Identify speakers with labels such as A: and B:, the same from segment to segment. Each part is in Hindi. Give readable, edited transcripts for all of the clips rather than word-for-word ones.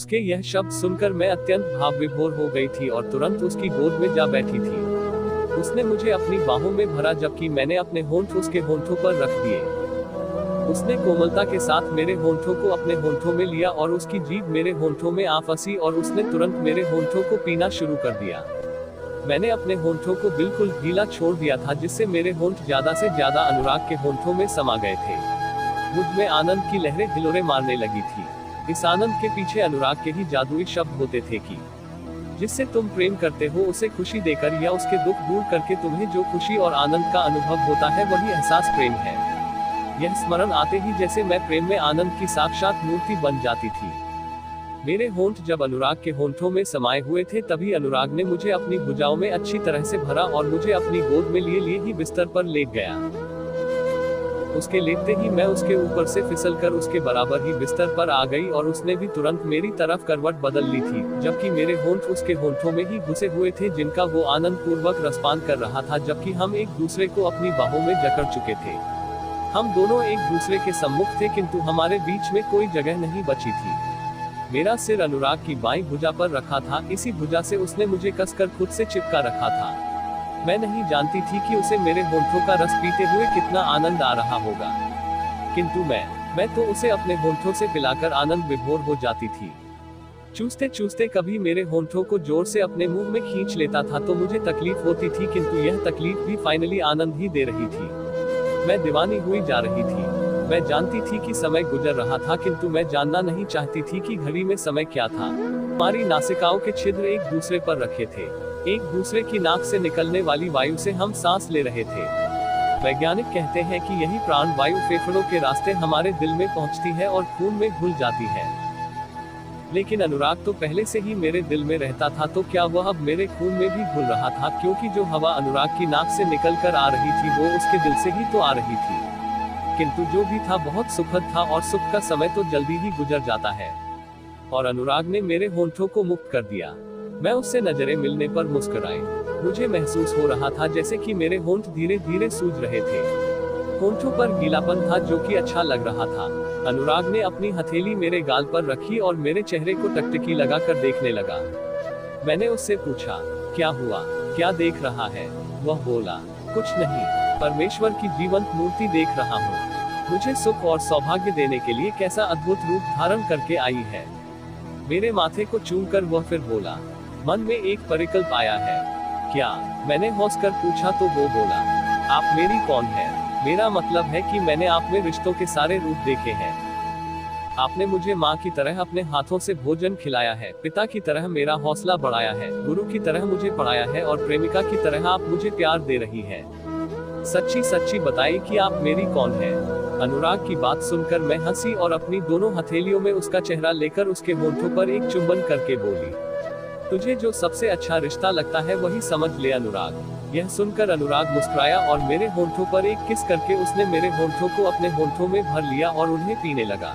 A: उसके यह शब्द सुनकर मैं अत्यंत भाव विभोर हो गई थी और तुरंत उसकी गोद में जा बैठी थी। उसने मुझे अपनी बाहों में भरा जबकि मैंने अपने होंठ उसके होंठों पर रख दिए। उसने कोमलता के साथ मेरे होंठों को अपने होंठों में लिया और उसकी जीभ मेरे होंठों में आ फंसी और उसने तुरंत मेरे होंठों को पीना शुरू कर दिया। मैंने अपने होंठों को बिल्कुल ढीला छोड़ दिया था जिससे मेरे होंठ ज्यादा से ज्यादा अनुराग के होंठों में समा गए थे। मुझ में आनंद की लहरें हिलोरे मारने लगी थी। इस आनंद के पीछे अनुराग के ही जादुई शब्द होते थे कि जिससे तुम प्रेम करते हो उसे खुशी देकर या उसके दुख दूर करके तुम्हें जो खुशी और आनंद का अनुभव होता है वही एहसास प्रेम है। यह स्मरण आते ही जैसे मैं प्रेम में आनंद की साक्षात मूर्ति बन जाती थी। मेरे होंठ जब अनुराग के होंठों में समाये हुए थे तभी अनुराग ने मुझे अपनी भुजाओं में अच्छी तरह से भरा और मुझे अपनी गोद में लिए ही बिस्तर पर लेट गया। उसके लेटते ही मैं उसके ऊपर से फिसलकर उसके बराबर ही बिस्तर पर आ गई और उसने भी तुरंत मेरी तरफ करवट बदल ली थी, जबकि मेरे होंठ उसके होंठों में ही घुसे हुए थे जिनका वो आनंद पूर्वक रसपान कर रहा था, जबकि हम एक दूसरे को अपनी बाहों में जकड़ चुके थे। हम दोनों एक दूसरे के सम्मुख थे किंतु हमारे बीच में कोई जगह नहीं बची थी। मेरा सिर अनुराग की बाईं भुजा पर रखा था, इसी भुजा से उसने मुझे कसकर खुद से चिपका रखा था। मैं नहीं जानती थी कि उसे मेरे होंठों का रस पीते हुए कितना आनंद आ रहा होगा, किंतु मैं तो उसे अपने होंठों से पिलाकर आनंद विभोर हो जाती थी। चूसते चूसते कभी मेरे होंठों को जोर से अपने मुंह में खींच लेता था तो मुझे तकलीफ होती थी, किंतु यह तकलीफ भी फाइनली आनंद ही दे रही थी। मैं दीवानी हुई जा रही थी। मैं जानती थी कि समय गुजर रहा था, किंतु मैं जानना नहीं चाहती थी कि घड़ी में समय क्या था। हमारी नासिकाओं के छिद्र एक दूसरे पर रखे थे। एक दूसरे की नाक से निकलने वाली वायु से हम सांस ले रहे थे। वैज्ञानिक कहते हैं कि यही प्राण वायु फेफड़ों के रास्ते हमारे दिल में पहुंचती है और खून में घुल जाती है। लेकिन अनुराग तो पहले से ही मेरे दिल में रहता था, तो क्या वह अब मेरे खून में भी घुल रहा था, क्योंकि जो हवा अनुराग की नाक से निकल कर आ रही थी वो उसके दिल से ही तो आ रही थी। किंतु जो भी था बहुत सुखद था और सुख का समय तो जल्दी ही गुजर जाता है। और अनुराग ने मेरे होंठों को मुक्त कर दिया। मैं उससे नजरें मिलने पर मुस्कुराई। मुझे महसूस हो रहा था जैसे कि मेरे होंठ धीरे धीरे सूज रहे थे। होंठों पर गीलापन था जो कि अच्छा लग रहा था। अनुराग ने अपनी हथेली मेरे गाल पर रखी और मेरे चेहरे को टकटकी लगाकर देखने लगा। मैंने उससे पूछा, क्या हुआ, क्या देख रहा है? वह बोला, कुछ नहीं, परमेश्वर की जीवंत मूर्ति देख रहा हूँ। मुझे सुख और सौभाग्य देने के लिए कैसा अद्भुत रूप धारण करके आई है। मेरे माथे को चूमकर वह फिर बोला, मन में एक परिकल्प आया है। क्या? मैंने हंसकर पूछा तो वो बोला, आप मेरी कौन है? मेरा मतलब है कि मैंने आप में रिश्तों के सारे रूप देखे हैं। आपने मुझे माँ की तरह अपने हाथों से भोजन खिलाया है, पिता की तरह मेरा हौसला बढ़ाया है, गुरु की तरह मुझे पढ़ाया है और प्रेमिका की तरह आप मुझे प्यार दे रही है। सच्ची सच्ची बताइए कि आप मेरी कौन है? अनुराग की बात सुनकर मैं हंसी और अपनी दोनों हथेलियों में उसका चेहरा लेकर उसके होंठों पर एक चुंबन करके बोली, तुझे जो सबसे अच्छा रिश्ता लगता है वही समझ ले अनुराग। यह सुनकर अनुराग मुस्कुराया और मेरे होंठों पर एक किस करके उसने मेरे होंठों को अपने होंठों में भर लिया और उन्हें पीने लगा।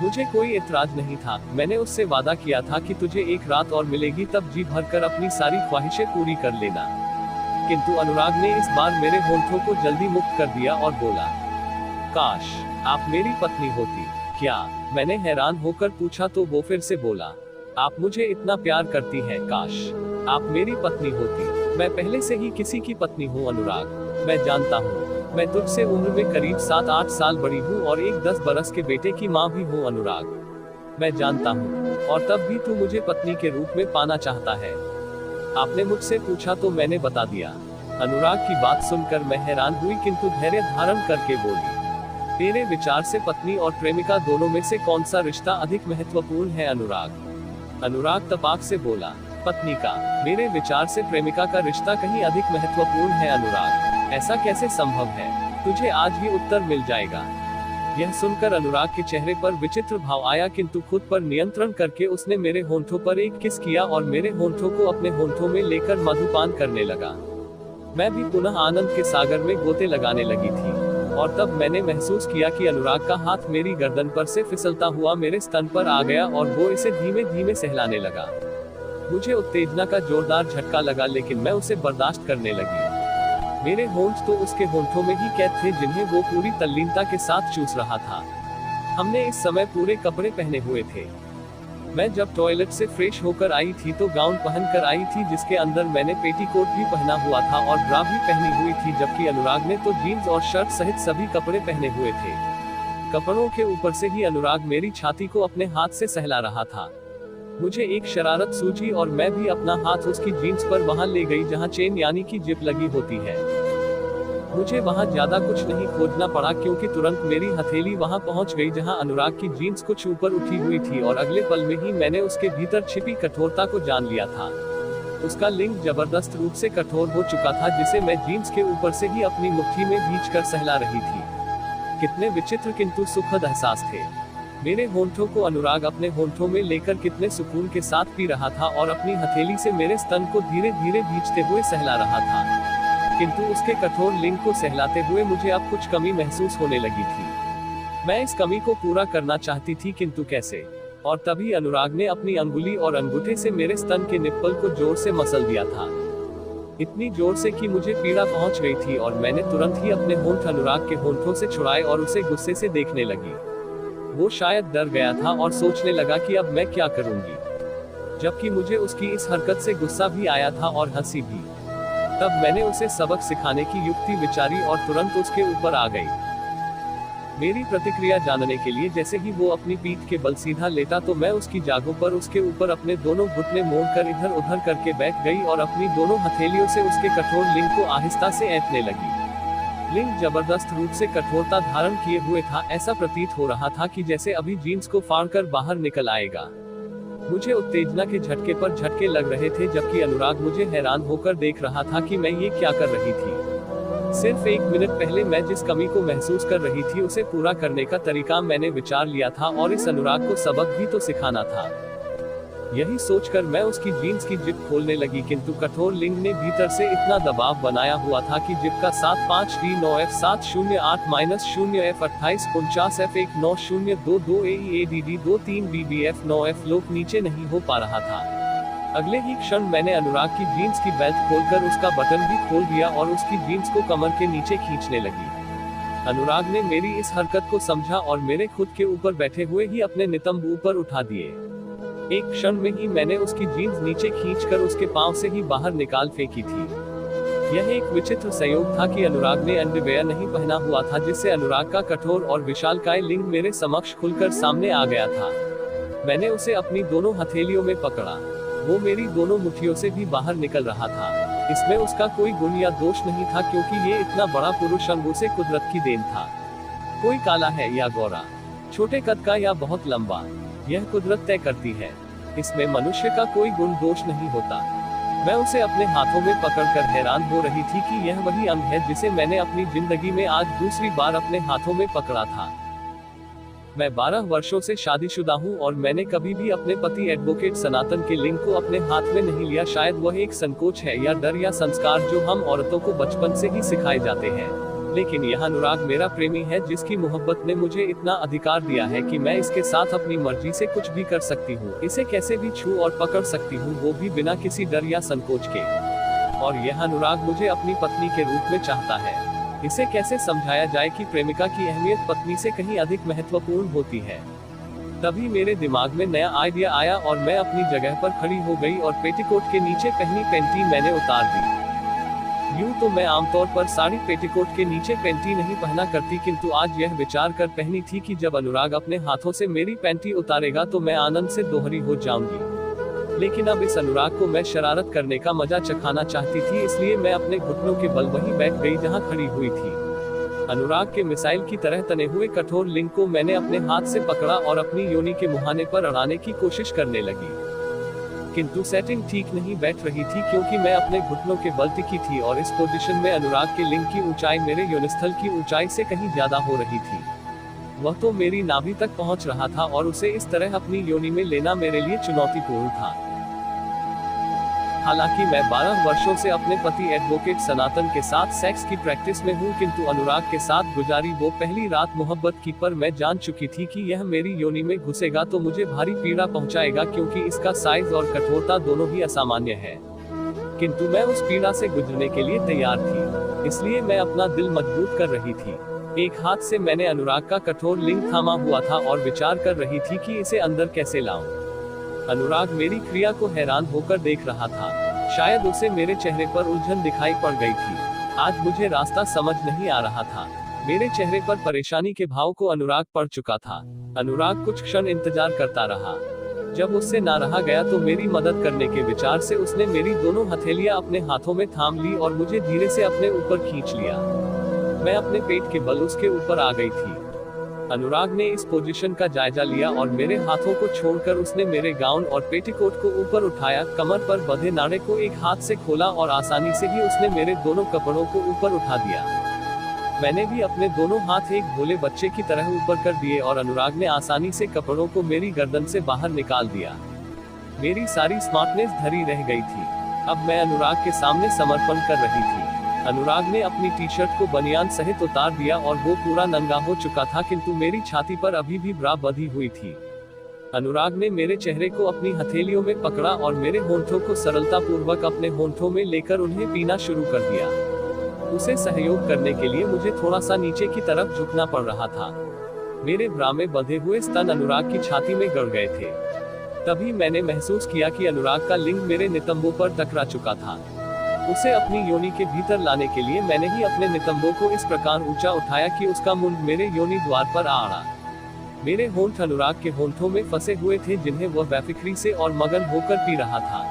A: मुझे कोई एतराज नहीं था। मैंने उससे वादा किया था कि तुझे एक रात और मिलेगी, तब जी भरकर अपनी सारी ख्वाहिशें पूरी कर लेना। किंतु अनुराग ने इस बार मेरे होंठों को जल्दी मुक्त कर दिया और बोला, काश आप मेरी पत्नी होती। क्या? मैंने हैरान होकर पूछा तो वो फिर से बोला, आप मुझे इतना प्यार करती हैं, काश आप मेरी पत्नी होती। मैं पहले से ही किसी की पत्नी हूँ अनुराग। मैं जानता हूँ, मैं तुझसे उम्र में करीब 7-8 साल बड़ी हूँ और एक 10 बरस के बेटे की माँ भी हूँ अनुराग। मैं जानता हूँ, और तब भी तू मुझे पत्नी के रूप में पाना चाहता है। आपने मुझसे पूछा तो मैंने बता दिया। अनुराग की बात सुनकर मैं हैरान हुई, किंतु धैर्य धारण करके बोली, तेरे विचार से पत्नी और प्रेमिका दोनों में से कौन सा रिश्ता अधिक महत्वपूर्ण है अनुराग? अनुराग तपाक से बोला, पत्नी का। मेरे विचार से प्रेमिका का रिश्ता कहीं अधिक महत्वपूर्ण है अनुराग। ऐसा कैसे संभव है? तुझे आज ही उत्तर मिल जाएगा। यह सुनकर अनुराग के चेहरे पर विचित्र भाव आया, किंतु खुद पर नियंत्रण करके उसने मेरे होंठों पर एक किस किया और मेरे होंठों को अपने होंठों में लेकर मधुपान करने लगा। मैं भी पुनः आनंद के सागर में गोते लगाने लगी थी और तब मैंने महसूस किया कि अनुराग का हाथ मेरी गर्दन पर से फिसलता हुआ मेरे स्तन पर आ गया और वो इसे धीमे धीमे सहलाने लगा। मुझे उत्तेजना का जोरदार झटका लगा, लेकिन मैं उसे बर्दाश्त करने लगी। मेरे होंठ तो उसके होंठों में ही कैद थे जिन्हें वो पूरी तल्लीनता के साथ चूस रहा था। हमने इस समय पूरे कपड़े पहने हुए थे। मैं जब टॉयलेट से फ्रेश होकर आई थी तो गाउन पहनकर आई थी जिसके अंदर मैंने पेटीकोट भी पहना हुआ था और ब्रा भी पहनी हुई थी, जबकि अनुराग ने तो जीन्स और शर्ट सहित सभी कपड़े पहने हुए थे। कपड़ों के ऊपर से ही अनुराग मेरी छाती को अपने हाथ से सहला रहा था। मुझे एक शरारत सूझी और मैं भी अपना हाथ उसकी जीन्स पर वहां ले गई जहां चेन यानी कि जिप लगी होती है। मुझे वहां ज्यादा कुछ नहीं खोजना पड़ा क्योंकि तुरंत मेरी हथेली वहां पहुंच गई जहां अनुराग की जीन्स कुछ ऊपर उठी हुई थी और अगले पल में ही मैंने उसके भीतर छिपी कठोरता को जान लिया था। उसका लिंग जबरदस्त रूप से कठोर हो चुका था जिसे मैं जीन्स के ऊपर से ही अपनी मुट्ठी में भींचकर सहला रही थी। कितने विचित्र किंतु सुखद एहसास थे। मेरे होंठों को अनुराग अपने होंठों में लेकर कितने सुकून के साथ पी रहा था और अपनी हथेली से मेरे स्तन को धीरे धीरे भींचते हुए सहला रहा था। किंतु उसके कठोर लिंग को सहलाते हुए मुझे अब कुछ कमी महसूस होने लगी थी। मैं इस कमी को पूरा करना चाहती थी किंतु कैसे। और तभी अनुराग ने अपनी अंगुली और अंगूठे से मेरे स्तन के निप्पल को जोर से मसल दिया था, इतनी जोर से कि मुझे पीड़ा पहुंच गई थी और मैंने तुरंत ही अपने होंठ अनुराग के होंठों से छुड़ाए और उसे गुस्से से देखने लगी। वो शायद डर गया था और सोचने लगा कि अब मैं क्या करूंगी, जबकि मुझे उसकी इस हरकत से गुस्सा भी आया था और हंसी भी। तब मैंने उसे सबक सिखाने की युक्ति विचारी और तुरंत उसके ऊपर आ गई। मेरी प्रतिक्रिया जानने के लिए जैसे ही वो अपनी पीठ के बल सीधा लेटा तो मैं उसकी जांघों पर उसके ऊपर अपने दोनों घुटने मोड़कर इधर उधर करके बैठ गई और अपनी दोनों हथेलियों से उसके कठोर लिंग को आहिस्ता से ऐंठने लगी। लिंग जबरदस्त रूप से कठोरता धारण किए हुए था। ऐसा प्रतीत हो रहा था कि जैसे अभी जीन्स को फाड़कर बाहर निकल आएगा। मुझे उत्तेजना के झटके पर झटके लग रहे थे, जबकि अनुराग मुझे हैरान होकर देख रहा था कि मैं ये क्या कर रही थी। सिर्फ 1 मिनट पहले मैं जिस कमी को महसूस कर रही थी उसे पूरा करने का तरीका मैंने विचार लिया था और इस अनुराग को सबक भी तो सिखाना था। यही सोचकर मैं उसकी जीन्स की जिप खोलने लगी, किंतु कठोर लिंग ने भीतर से इतना दबाव बनाया हुआ था कि जिप का 75D9F708-F28F49F22AEADD23BBF9F लोक नीचे नहीं हो पा रहा था। अगले ही क्षण मैंने अनुराग की जीन्स की बेल्ट खोलकर उसका बटन भी खोल दिया और उसकी जीन्स को कमर के नीचे खींचने लगी। अनुराग ने मेरी इस हरकत को समझा और मेरे खुद के ऊपर बैठे हुए ही अपने नितंब ऊपर उठा दिए। एक क्षण में ही मैंने उसकी जीन्स नीचे खींचकर उसके पांव से ही बाहर निकाल फेंकी थी। यह एक विचित्र संयोग था कि अनुराग ने अंडरवेयर नहीं पहना हुआ था, जिससे अनुराग का कठोर और विशालकाय लिंग मेरे समक्ष खुलकर सामने आ गया था। मैंने उसे अपनी दोनों हथेलियों में पकड़ा। वो मेरी दोनों मुट्ठियों से भी बाहर निकल रहा था। इसमें उसका कोई गुण या दोष नहीं था, क्योंकि ये इतना बड़ा पुरुष अंग उसे कुदरत की देन था। कोई काला है या गोरा, छोटे कद का या बहुत लंबा, यह कुदरत तय करती है। इसमें मनुष्य का कोई गुण दोष नहीं होता। मैं उसे अपने हाथों में पकड़कर हैरान हो रही थी कि यह वही अंग है जिसे मैंने अपनी जिंदगी में आज दूसरी बार अपने हाथों में पकड़ा था। मैं 12 वर्षों से शादीशुदा हूँ और मैंने कभी भी अपने पति एडवोकेट सनातन के लिंग को अपने हाथ में नहीं लिया। शायद वह एक संकोच है या डर या संस्कार जो हम औरतों को बचपन से ही सिखाए जाते हैं। लेकिन यह अनुराग मेरा प्रेमी है, जिसकी मोहब्बत ने मुझे इतना अधिकार दिया है कि मैं इसके साथ अपनी मर्जी से कुछ भी कर सकती हूँ, इसे कैसे भी छू और पकड़ सकती हूँ, वो भी बिना किसी डर या संकोच के। और यह अनुराग मुझे अपनी पत्नी के रूप में चाहता है। इसे कैसे समझाया जाए कि प्रेमिका की अहमियत पत्नी से कहीं अधिक महत्वपूर्ण होती है। तभी मेरे दिमाग में नया आइडिया आया और मैं अपनी जगह पर खड़ी हो गई और पेटीकोट के नीचे पहनी पैंटी मैंने उतार दी। यूं तो मैं आमतौर पर साड़ी पेटीकोट के नीचे पैंटी नहीं पहना करती, किंतु आज यह विचार कर पहनी थी कि जब अनुराग अपने हाथों से मेरी पैंटी उतारेगा तो मैं आनंद से दोहरी हो जाऊंगी। लेकिन अब इस अनुराग को मैं शरारत करने का मजा चखाना चाहती थी, इसलिए मैं अपने घुटनों के बल वहीं बैठ गई जहां खड़ी हुई थी। अनुराग के मिसाइल की तरह तने हुए कठोर लिंग को मैंने अपने हाथ से पकड़ा और अपनी योनि के मुहाने पर अड़ाने की कोशिश करने लगी, किंतु सेटिंग ठीक नहीं बैठ रही थी, क्योंकि मैं अपने घुटनों के बल टिकी थी और इस पोजीशन में अनुराग के लिंग की ऊंचाई मेरे योनिस्थल की ऊंचाई से कहीं ज्यादा हो रही थी। वह तो मेरी नाभि तक पहुंच रहा था और उसे इस तरह अपनी योनि में लेना मेरे लिए चुनौतीपूर्ण था। हालांकि मैं 12 वर्षों से अपने पति एडवोकेट सनातन के साथ सेक्स की प्रैक्टिस में हूं, किंतु अनुराग के साथ गुजारी वो पहली रात मोहब्बत की पर मैं जान चुकी थी कि यह मेरी योनि में घुसेगा तो मुझे भारी पीड़ा पहुंचाएगा, क्योंकि इसका साइज और कठोरता दोनों ही असामान्य है। किंतु मैं उस पीड़ा से गुजरने के लिए तैयार थी, इसलिए मैं अपना दिल मजबूत कर रही थी। एक हाथ से मैंने अनुराग का कठोर लिंग थामा हुआ था और विचार कर रही थी कि इसे अंदर कैसे लाऊं। अनुराग मेरी क्रिया को हैरान होकर देख रहा था। शायद उसे मेरे चेहरे पर उलझन दिखाई पड़ गई थी। आज मुझे रास्ता समझ नहीं आ रहा था। मेरे चेहरे पर परेशानी के भाव को अनुराग पढ़ चुका था। अनुराग कुछ क्षण इंतजार करता रहा। जब उससे ना रहा गया तो मेरी मदद करने के विचार से उसने मेरी दोनों हथेलियां अपने हाथों में थाम ली और मुझे धीरे से अपने ऊपर खींच लिया। मैं अपने पेट के बल उसके ऊपर आ गई थी। अनुराग ने इस पोजीशन का जायजा लिया और मेरे हाथों को छोड़कर उसने मेरे गाउन और पेटीकोट को ऊपर उठाया, कमर पर बंधे नाड़े को एक हाथ से खोला और आसानी से ही उसने मेरे दोनों कपड़ों को ऊपर उठा दिया। मैंने भी अपने दोनों हाथ एक भोले बच्चे की तरह ऊपर कर दिए और अनुराग ने आसानी से कपड़ों को मेरी गर्दन से बाहर निकाल दिया। मेरी सारी स्मार्टनेस धरी रह गई थी। अब मैं अनुराग के सामने समर्पण कर रही थी। अनुराग ने अपनी टी शर्ट को बनियान सहित उतार दिया और वो पूरा नंगा हो चुका था, किंतु मेरी छाती पर अभी भी ब्रा बंधी हुई थी। अनुराग ने मेरे चेहरे को अपनी हथेलियों में पकड़ा और मेरे होंठों को सरलता पूर्वक अपने होंठों में लेकर उन्हें पीना शुरू कर दिया। उसे सहयोग करने के लिए मुझे थोड़ा सा नीचे की तरफ झुकना पड़ रहा था। मेरे ब्रा में बंधे हुए स्तन अनुराग की छाती में गड़ गए थे। तभी मैंने महसूस किया कि अनुराग का लिंग मेरे नितंबों पर टकरा चुका था। उसे अपनी योनि के भीतर लाने के लिए मैंने ही अपने नितंबों को इस प्रकार ऊंचा उठाया कि उसका मुंड मेरे योनि द्वार पर आ अड़ा। मेरे होंठ अनुराग के होंठों में फंसे हुए थे, जिन्हें वह बेफिक्री से और मगन होकर पी रहा था।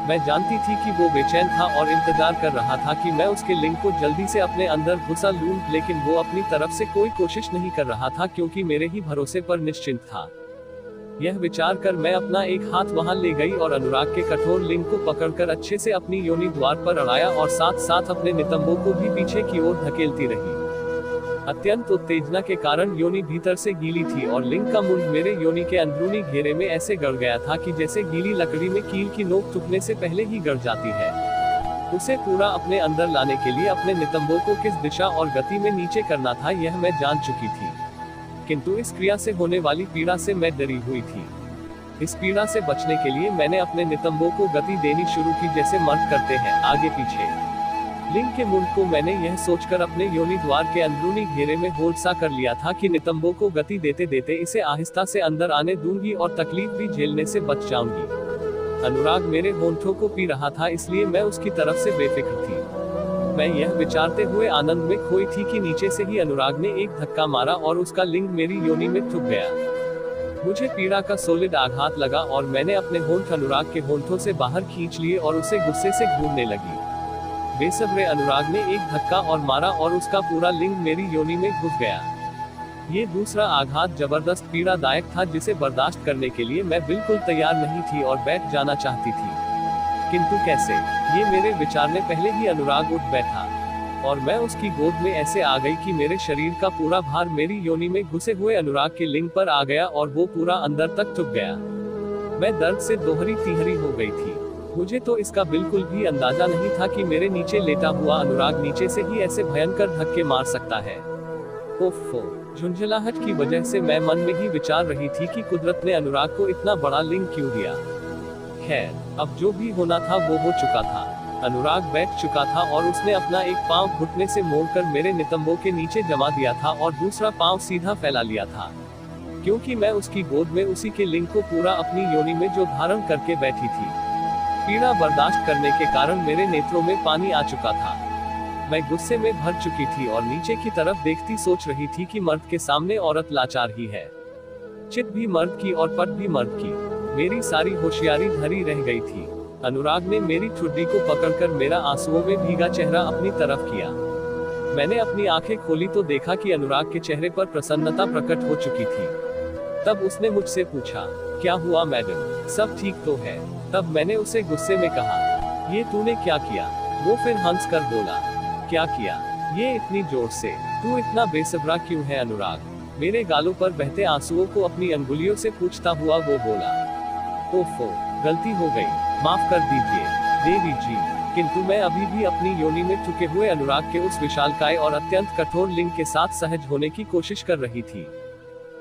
A: मैं जानती थी कि वो बेचैन था और इंतजार कर रहा था कि मैं उसके लिंग को जल्दी से अपने अंदर घुसा लूं, लेकिन वो अपनी तरफ से कोई कोशिश नहीं कर रहा था, क्योंकि मेरे ही भरोसे पर निश्चिंत था। यह विचार कर मैं अपना एक हाथ वहां ले गई और अनुराग के कठोर लिंग को पकड़कर अच्छे से अपनी योनि द्वार पर अड़ाया और साथ साथ अपने नितंबों को भी पीछे की ओर धकेलती रही। अत्यंत उत्तेजना के कारण योनि भीतर से गीली थी और लिंग का मुंड मेरे योनि के अंदरूनी घेरे में ऐसे गड़ गया था कि जैसे गीली लकड़ी में कील की नोक टूटने से पहले ही गड़ जाती है। उसे पूरा अपने अंदर लाने के लिए अपने नितंबों को किस दिशा और गति में नीचे करना था, यह मैं जान चुकी थी। किंतु इस क्रिया से होने वाली पीड़ा से मैं डरी हुई थी। इस पीड़ा से बचने के लिए मैंने अपने नितंबों को गति देनी शुरू की, जैसे मर्द करते हैं, आगे पीछे। लिंग के मुंड को मैंने यह सोचकर अपने योनि द्वार के अंदरूनी घेरे में होल्ड सा कर लिया था कि नितंबों को गति देते देते इसे आहिस्ता से अंदर आने दूंगी और तकलीफ भी झेलने से बच जाऊंगी। अनुराग मेरे होंठों को पी रहा था, इसलिए मैं उसकी तरफ से बेफिक्र थी। मैं यह विचारते हुए आनंद में खोई थी कि नीचे से ही अनुराग ने एक धक्का मारा और उसका लिंग मेरी योनि में थुक गया। मुझे पीड़ा का सॉलिड आघात लगा और मैंने अपने होंठ अनुराग के होंठों से बाहर खींच लिए और उसे गुस्से से घूरने लगी। बेसब्रे अनुराग ने एक धक्का और मारा और उसका पूरा लिंग मेरी योनि में घुस गया। ये दूसरा आघात जबरदस्त पीड़ादायक था, जिसे बर्दाश्त करने के लिए मैं बिल्कुल तैयार नहीं थी और बैठ जाना चाहती थी। किंतु कैसे? ये मेरे विचारने पहले ही अनुराग उठ बैठा और मैं उसकी गोद में ऐसे आ गई कि मेरे शरीर का पूरा भार मेरी योनि में घुसे हुए अनुराग के लिंग पर आ गया और वो पूरा अंदर तक टूट गया। मैं दर्द से दोहरी तिहरी हो गई थी। मुझे तो इसका बिल्कुल भी अंदाजा नहीं था कि मेरे नीचे लेटा हुआ अनुराग नीचे से ही ऐसे भयंकर धक्के मार सकता है। ओफो! झुंझलाहट की वजह से मैं मन में ही विचार रही थी कि कुदरत ने अनुराग को इतना बड़ा लिंग क्यों दिया। खैर, अब जो भी होना था वो हो चुका था। अनुराग बैठ चुका था और उसने अपना एक पांव घुटने से मोड़कर मेरे नितंबों के नीचे जमा दिया था और दूसरा पांव सीधा फैला लिया था, क्योंकि मैं उसकी गोद में उसी के लिंग को पूरा अपनी योनि में जो धारण करके बैठी थी। पीड़ा बर्दाश्त करने के कारण मेरे नेत्रों में पानी आ चुका था। मैं गुस्से में भर चुकी थी और नीचे की तरफ देखती सोच रही थी कि मर्द के सामने औरत लाचार ही है। चित भी मर्द की और पट भी मर्द की। मेरी सारी होशियारी धरी रह गई थी। अनुराग ने मेरी ठुड्डी को पकड़कर मेरा आंसुओं में भीगा चेहरा अपनी तरफ किया। मैंने अपनी आंखें खोली तो देखा कि अनुराग के चेहरे पर प्रसन्नता प्रकट हो चुकी थी। तब उसने मुझसे पूछा, क्या हुआ मैडम, सब ठीक तो है? तब मैंने उसे गुस्से में कहा, ये तूने क्या किया? वो फिर हंस कर बोला, क्या किया? ये इतनी जोर से? तू इतना बेसब्रा क्यों है अनुराग? मेरे गालों पर बहते आंसुओं को अपनी अंगुलियों से पूछता हुआ वो बोला, ओफो, गलती हो गई, माफ कर दीजिए देवी जी। किंतु मैं अभी भी अपनी योनि में ठुके हुए अनुराग के उस विशालकाय और अत्यंत कठोर लिंग के साथ सहज होने की कोशिश कर रही थी।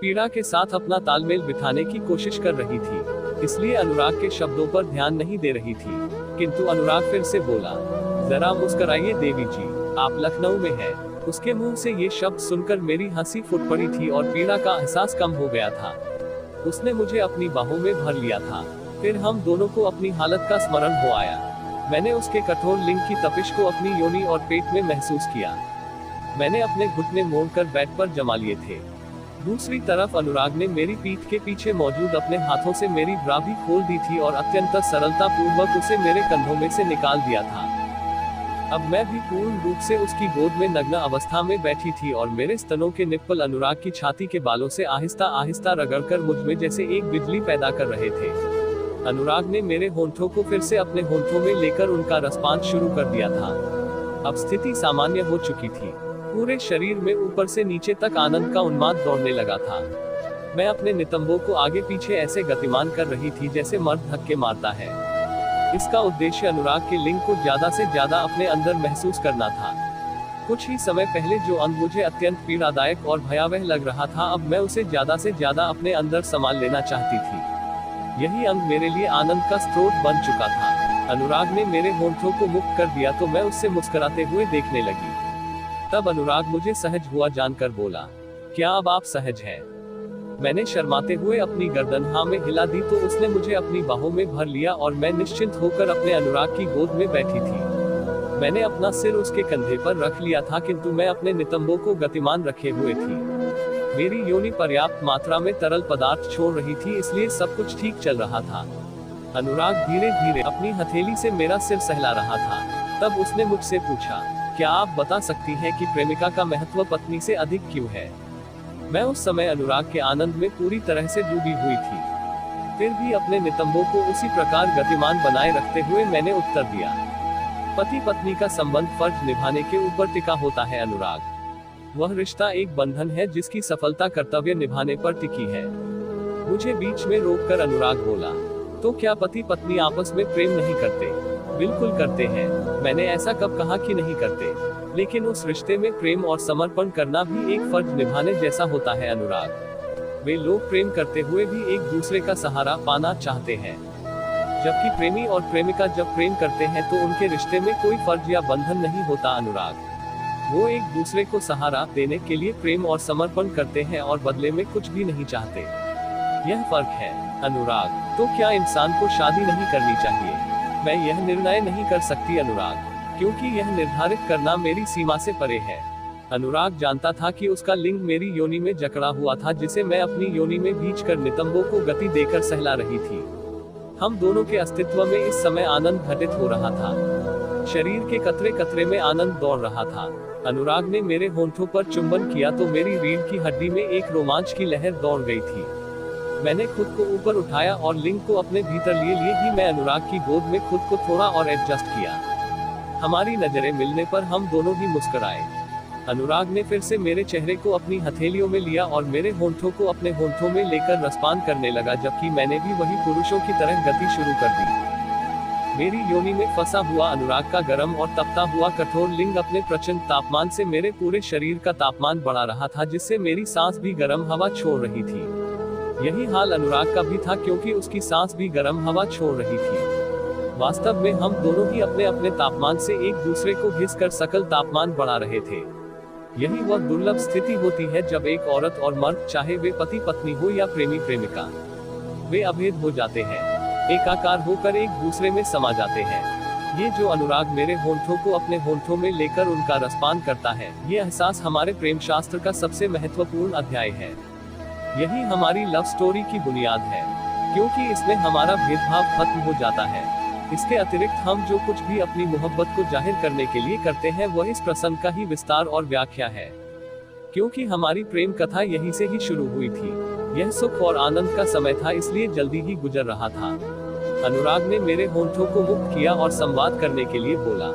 A: पीड़ा के साथ अपना तालमेल बिठाने की कोशिश कर रही थी, इसलिए अनुराग के शब्दों पर ध्यान नहीं दे रही थी। किंतु अनुराग फिर से बोला, जरा मुस्कुराइए देवी जी, आप लखनऊ में हैं। उसके मुंह से ये शब्द सुनकर मेरी हंसी फूट पड़ी थी और पीड़ा का एहसास कम हो गया था। उसने मुझे अपनी बाहों में भर लिया था। फिर हम दोनों को अपनी हालत का स्मरण हो आया। मैंने उसके कठोर लिंग की तपिश को अपनी योनि और पेट में महसूस किया। मैंने अपने घुटने मोड़कर बेड पर जमा लिए थे। दूसरी तरफ अनुराग ने मेरी पीठ के पीछे मौजूद अपने हाथों से मेरी ब्रा भी खोल दी थी और अत्यंत सरलता पूर्वक उसे मेरे कंधों में से निकाल दिया था। अब मैं भी पूर्ण रूप से उसकी गोद में नग्न अवस्था में बैठी थी और मेरे स्तनों के निप्पल अनुराग की छाती के बालों से आहिस्ता आहिस्ता रगड़कर मुझ में जैसे एक बिजली पैदा कर रहे थे। अनुराग ने मेरे होंठों को फिर से अपने होंठों में लेकर उनका रसपान शुरू कर दिया था। अब स्थिति सामान्य हो चुकी थी। पूरे शरीर में ऊपर से नीचे तक आनंद का उन्माद दौड़ने लगा था। मैं अपने नितंबों को आगे पीछे ऐसे गतिमान कर रही थी जैसे मर्द धक्के मारता है। इसका उद्देश्य अनुराग के लिंग को ज्यादा से ज्यादा अपने अंदर महसूस करना था। कुछ ही समय पहले जो अंग मुझे अत्यंत पीड़ादायक और भयावह लग रहा था, अब मैं उसे ज्यादा से ज्यादा अपने अंदर संभाल लेना चाहती थी। यही अंग मेरे लिए आनंद का स्रोत बन चुका था। अनुराग ने मेरे होंठों को मुक्त कर दिया तो मैं उससे मुस्कुराते हुए देखने लगी। तब अनुराग मुझे सहज हुआ जानकर बोला, क्या अब आप सहज हैं? मैंने शर्माते हुए अपनी गर्दन हाँ में हिला दी तो उसने मुझे अपनी बाहों में भर लिया और मैं निश्चिंत होकर अपने अनुराग की गोद में बैठी थी। मैंने अपना सिर उसके कंधे पर रख लिया था, किंतु मैं अपने नितंबों को गतिमान रखे हुए थी। मेरी योनि पर्याप्त मात्रा में तरल पदार्थ छोड़ रही थी, इसलिए सब कुछ ठीक चल रहा था। अनुराग धीरे धीरे अपनी हथेली से मेरा सिर सहला रहा था। तब उसने मुझसे पूछा, क्या आप बता सकती हैं कि प्रेमिका का महत्व पत्नी से अधिक क्यों है? मैं उस समय अनुराग के आनंद में पूरी तरह से डूबी हुई थी। फिर भी अपने नितंबों को उसी प्रकार गतिमान बनाए रखते हुए मैंने उत्तर दिया, पति पत्नी का संबंध फर्ज निभाने के ऊपर टिका होता है अनुराग। वह रिश्ता एक बंधन है जिसकी सफलता कर्तव्य निभाने पर टिकी है। मुझे बीच में रोककर अनुराग बोला, तो क्या पति पत्नी आपस में प्रेम नहीं करते? बिल्कुल करते हैं। मैंने ऐसा कब कहा कि नहीं करते, लेकिन उस रिश्ते में प्रेम और समर्पण करना भी एक फर्ज निभाने जैसा होता है अनुराग। वे लोग प्रेम करते हुए भी एक दूसरे का सहारा पाना चाहते हैं, जबकि प्रेमी और प्रेमिका जब प्रेम करते हैं तो उनके रिश्ते में कोई फर्ज या बंधन नहीं होता अनुराग। वो एक दूसरे को सहारा देने के लिए प्रेम और समर्पण करते हैं और बदले में कुछ भी नहीं चाहते। यह फर्क है अनुराग। तो क्या इंसान को शादी नहीं करनी चाहिए? मैं यह निर्णय नहीं कर सकती अनुराग, क्योंकि यह निर्धारित करना मेरी सीमा से परे है। अनुराग जानता था कि उसका लिंग मेरी योनि में जकड़ा हुआ था, जिसे मैं अपनी योनि में भींचकर नितंबों को गति देकर सहला रही थी। हम दोनों के अस्तित्व में इस समय आनंद घटित हो रहा था। शरीर के कतरे कतरे में आनंद दौड़ रहा था। अनुराग ने मेरे होंठों पर चुंबन किया तो मेरी रीढ़ की हड्डी में एक रोमांच की लहर दौड़ गई थी। मैंने खुद को ऊपर उठाया और लिंग को अपने भीतर लिए ही मैं अनुराग की गोद में खुद को थोड़ा और एडजस्ट किया। हमारी नजरें मिलने पर हम दोनों ही मुस्कुराए। अनुराग ने फिर से मेरे चेहरे को अपनी हथेलियों में लिया और मेरे होंठों को अपने होंठों में लेकर रसपान करने लगा, जबकि मैंने भी वही पुरुषों की तरह गति शुरू कर दी। मेरी योनि में फंसा हुआ अनुराग का गर्म और तपता हुआ कठोर लिंग अपने प्रचंड तापमान से मेरे पूरे शरीर का तापमान बढ़ा रहा था, जिससे मेरी सांस भी गर्म हवा छोड़ रही थी। यही हाल अनुराग का भी था, क्योंकि उसकी सांस भी गर्म हवा छोड़ रही थी। वास्तव में हम दोनों ही अपने अपने तापमान से एक दूसरे को घिसकर सकल तापमान बढ़ा रहे थे। यही वह दुर्लभ स्थिति होती है जब एक औरत और मर्द, चाहे वे पति पत्नी हो या प्रेमी प्रेमिका, वे अभेद हो जाते हैं, एकाकार होकर एक दूसरे में समा जाते हैं। ये जो अनुराग मेरे होंठों को अपने होंठों में लेकर उनका रसपान करता है, ये एहसास हमारे प्रेम शास्त्र का सबसे महत्वपूर्ण अध्याय है। यही हमारी लव स्टोरी की बुनियाद है, क्योंकि इसमें हमारा भेदभाव खत्म हो जाता है। इसके अतिरिक्त हम जो कुछ भी अपनी मोहब्बत को जाहिर करने के लिए करते हैं, वह इस प्रसंग का ही विस्तार और व्याख्या है, क्योंकि हमारी प्रेम कथा यहीं से ही शुरू हुई थी। यह सुख और आनंद का समय था, इसलिए जल्दी ही गुजर रहा था। अनुराग ने मेरे होंठों को मुक्त किया और संवाद करने के लिए बोला,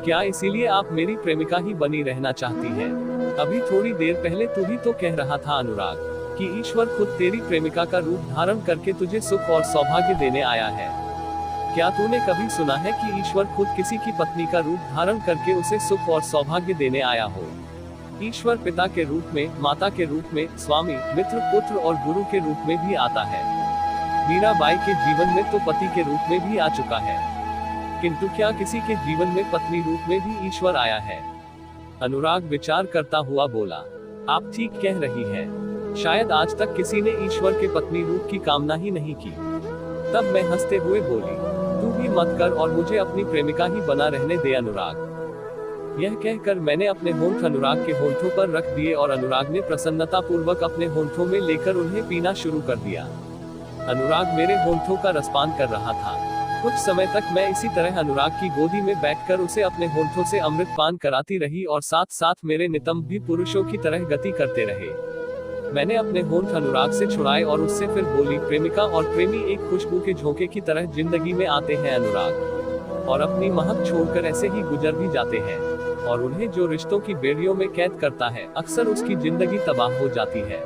A: क्या इसीलिए आप मेरी प्रेमिका ही बनी रहना चाहती है? अभी थोड़ी देर पहले तू ही तो कह रहा था अनुराग कि ईश्वर खुद तेरी प्रेमिका का रूप धारण करके तुझे सुख और सौभाग्य देने आया है। क्या तूने कभी सुना है कि ईश्वर खुद किसी की पत्नी का रूप धारण करके उसे सुख और सौभाग्य देने आया हो? ईश्वर पिता के रूप में, माता के रूप में, स्वामी, मित्र, पुत्र और गुरु के रूप में भी आता है। मीराबाई के जीवन में तो पति के रूप में भी आ चुका है, किंतु क्या किसी के जीवन में पत्नी रूप में भी ईश्वर आया है? अनुराग विचार करता हुआ बोला, आप ठीक कह रही हैं। शायद आज तक किसी ने ईश्वर के पत्नी रूप की कामना ही नहीं की। तब मैं हंसते हुए बोली, तू भी मत कर और मुझे अपनी प्रेमिका ही बना रहने दे अनुराग। यह कहकर मैंने अपने होंठ अनुराग के होंठों पर रख दिए और अनुराग ने प्रसन्नता पूर्वक अपने होंठों में लेकर उन्हें पीना शुरू कर दिया। अनुराग मेरे होंठों का रसपान कर रहा था। कुछ समय तक मैं इसी तरह अनुराग की गोदी में बैठकर उसे अपने होंठों से अमृत पान कराती रही और साथ साथ मेरे नितंब भी पुरुषों की तरह गति करते रहे। मैंने अपने होंठ अनुराग से छुड़ाए और उससे फिर बोली, प्रेमिका और प्रेमी एक खुशबू के झोंके की तरह जिंदगी में आते हैं अनुराग, और अपनी महक छोड़कर ऐसे ही गुजर भी जाते हैं, और उन्हें जो रिश्तों की बेड़ियों में कैद करता है अक्सर उसकी जिंदगी तबाह हो जाती है।